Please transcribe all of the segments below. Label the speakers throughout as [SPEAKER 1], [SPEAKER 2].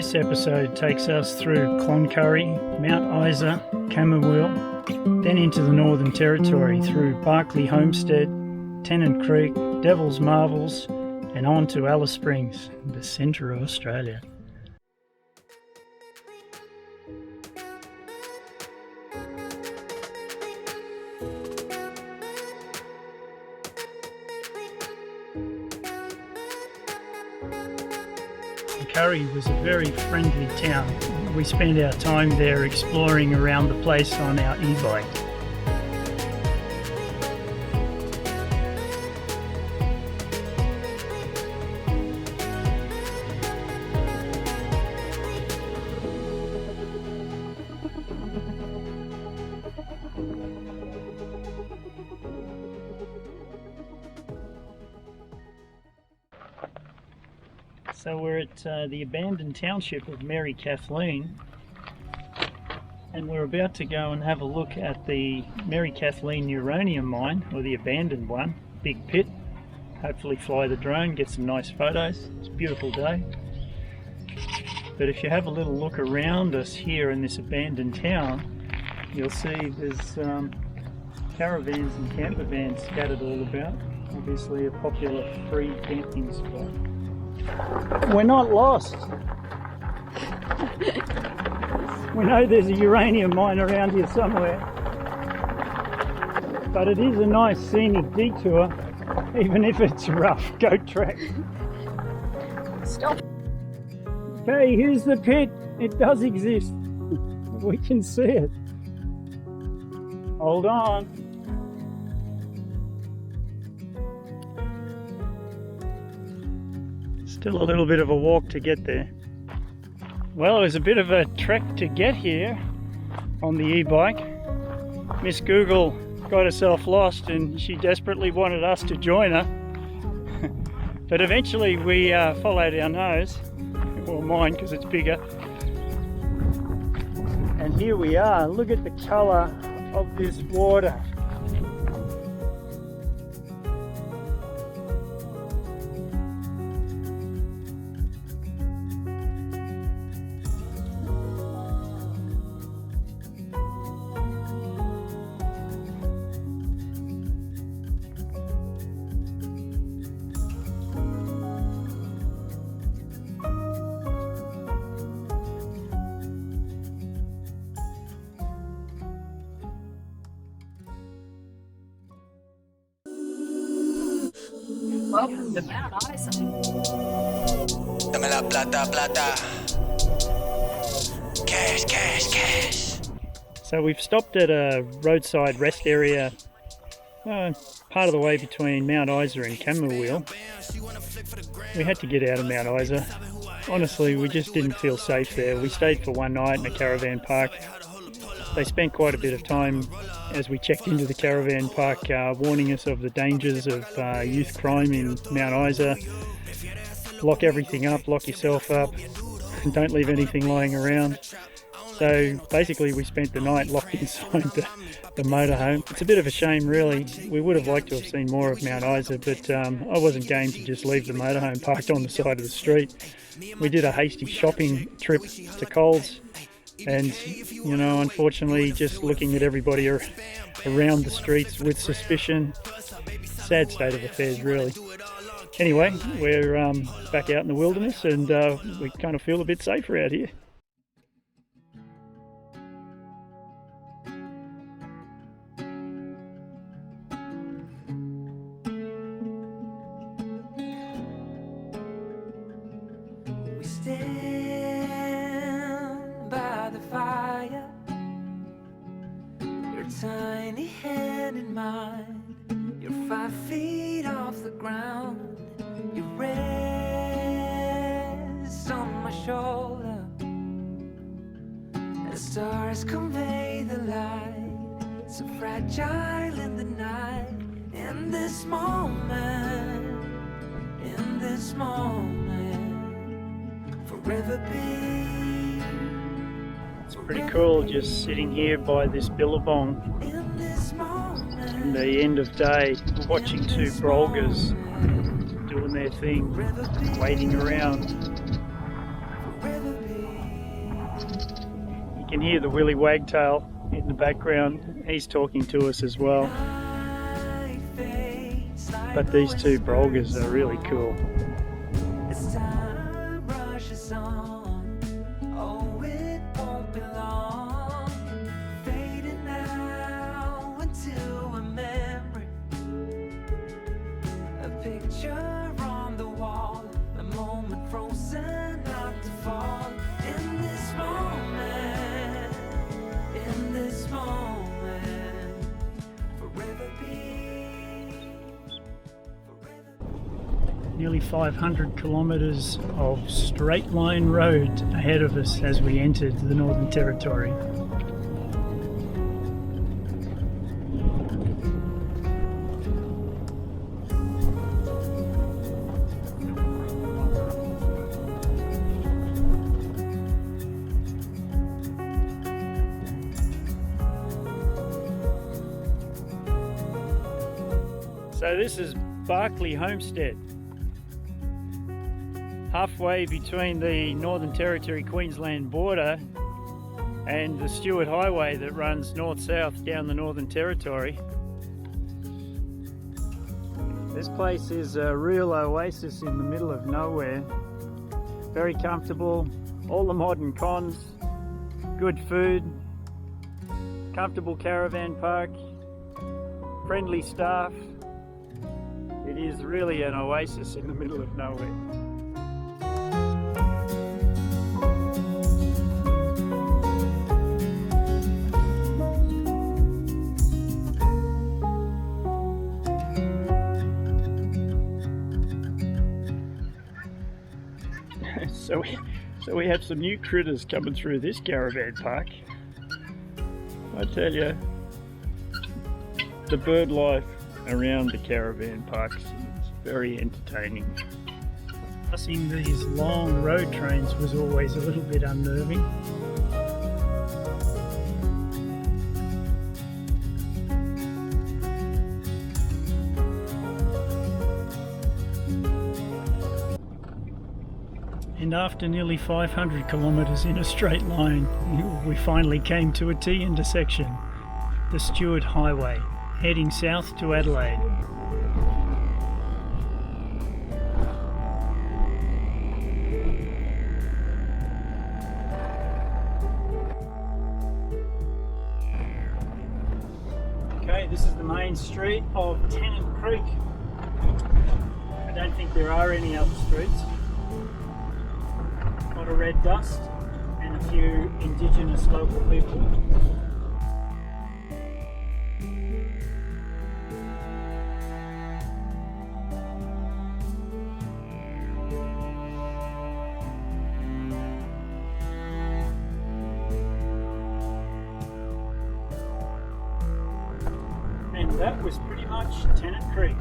[SPEAKER 1] This episode takes us through Cloncurry, Mount Isa, Camberwell, then into the Northern Territory through Barclay Homestead, Tennant Creek, Devil's Marbles, and on to Alice Springs, the centre of Australia. Cloncurry was a very friendly town. We spent our time there exploring around the place on our e-bike. So we're at the abandoned township of Mary Kathleen, and we're about to go and have a look at the Mary Kathleen uranium mine, or the abandoned one. Big pit. Hopefully fly the drone, get some nice photos. It's a beautiful day. But if you have a little look around us here in this abandoned town, you'll see there's caravans and camper vans scattered all about. Obviously a popular free camping spot. We're not lost. We know there's a uranium mine around here somewhere. But it is a nice scenic detour, even if it's a rough goat track.
[SPEAKER 2] Stop.
[SPEAKER 1] Okay, here's the pit. It does exist. We can see it. Hold on. Still a little bit of a walk to get there. Well, it was a bit of a trek to get here on the e-bike. Miss Google got herself lost and she desperately wanted us to join her. But eventually we followed our nose, well mine because it's bigger. And here we are. Look at the colour of this water.
[SPEAKER 2] Welcome to Mount Isa.
[SPEAKER 3] Dame la plata, plata. Cash, cash, cash.
[SPEAKER 1] So we've stopped at a roadside rest area, part of the way between Mount Isa and Camberwell. We had to get out of Mount Isa. Honestly, we just didn't feel safe there. We stayed for one night in a caravan park. They spent quite a bit of time as we checked into the caravan park warning us of the dangers of youth crime in Mount Isa. Lock everything up, lock yourself up, and don't leave anything lying around. So basically we spent the night locked inside the motorhome. It's a bit of a shame really. We would have liked to have seen more of Mount Isa, but I wasn't game to just leave the motorhome parked on the side of the street. We did a hasty shopping trip to Coles. And, you know, unfortunately, just looking at everybody around the streets with suspicion, sad state of affairs, really. Anyway, we're back out in the wilderness and we kind of feel a bit safer out here.
[SPEAKER 3] We stand by the fire, your tiny hand in mine. You're 5 feet off the ground. You rest on my shoulder. The stars convey the light, so fragile in the night. In this moment, forever be.
[SPEAKER 1] It's pretty cool just sitting here by this billabong in the end of day, watching two brolgas doing their thing, waiting around. You can hear the Willy Wagtail in the background. He's talking to us as well. But these two brolgas are really cool.
[SPEAKER 3] As time rushes on, oh, it won't be long, fading now into a memory, a picture on the wall, a moment frozen not to fall. In this moment, forever be.
[SPEAKER 1] Nearly 500 kilometres of straight line road ahead of us as we entered the Northern Territory. So this is Barkly Homestead, halfway between the Northern Territory Queensland border and the Stuart Highway that runs north-south down the Northern Territory. This place is a real oasis in the middle of nowhere. Very comfortable, all the modern cons, good food, comfortable caravan park, friendly staff. It is really an oasis in the middle of nowhere. So we have some new critters coming through this caravan park. I tell you, the bird life around the caravan parks is very entertaining. Passing these long road trains was always a little bit unnerving. And after nearly 500 kilometres in a straight line, we finally came to a T intersection, the Stuart Highway, heading south to Adelaide. Okay, this is the main street of Tennant Creek. I don't think there are any other streets. A lot of red dust and a few indigenous local people. And that was pretty much Tennant Creek.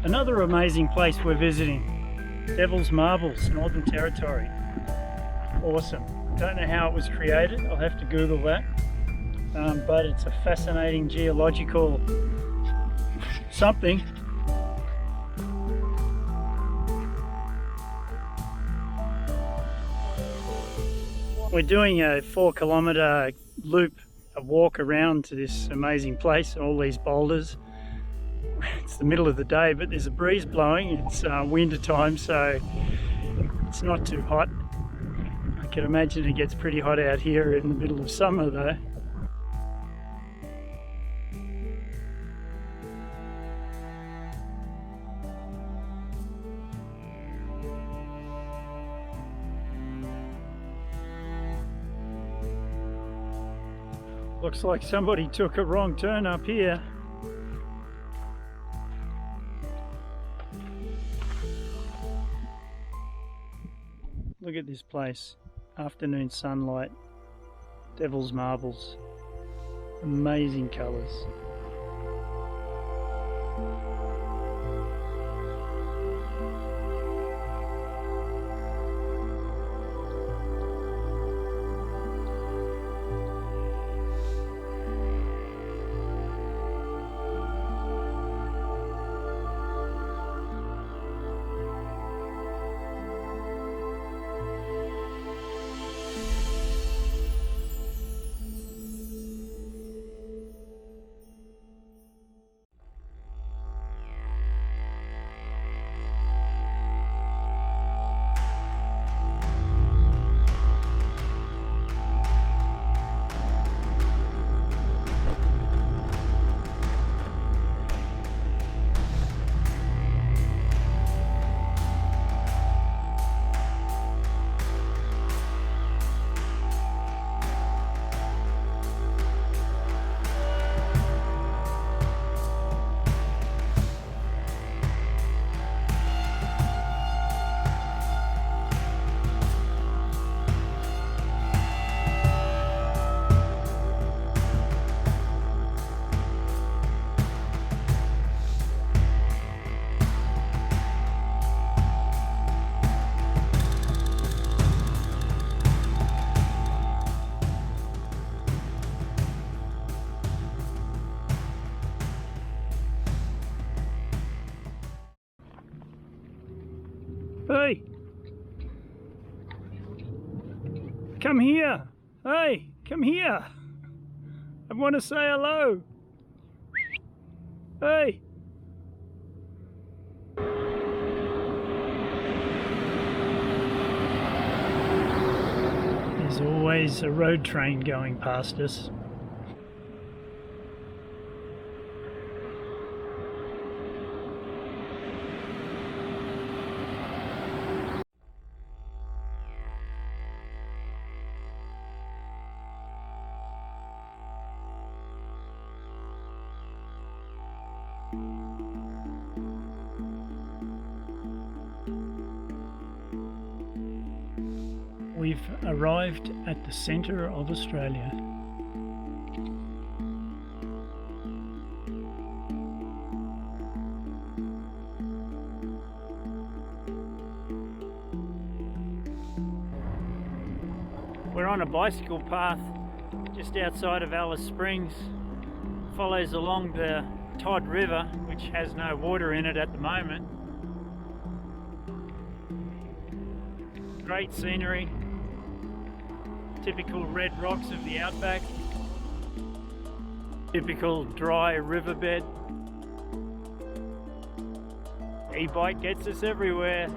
[SPEAKER 1] Another amazing place we're visiting, Devil's Marbles, Northern Territory. Awesome. Don't know how it was created, I'll have to Google that. But it's a fascinating geological something. We're doing a 4-kilometre loop, a walk around to this amazing place, all these boulders. It's the middle of the day, but there's a breeze blowing. It's winter time, so it's not too hot. I can imagine it gets pretty hot out here in the middle of summer though. Looks like somebody took a wrong turn up here. Look at this place, afternoon sunlight, Devil's Marbles, amazing colours. Hey! Come here! Hey! Come here! I want to say hello! Hey! There's always a road train going past us. We've arrived at the centre of Australia. We're on a bicycle path just outside of Alice Springs. Follows along the Todd River, which has no water in it at the moment. Great scenery. Typical red rocks of the outback. Typical dry riverbed. E-bike gets us everywhere.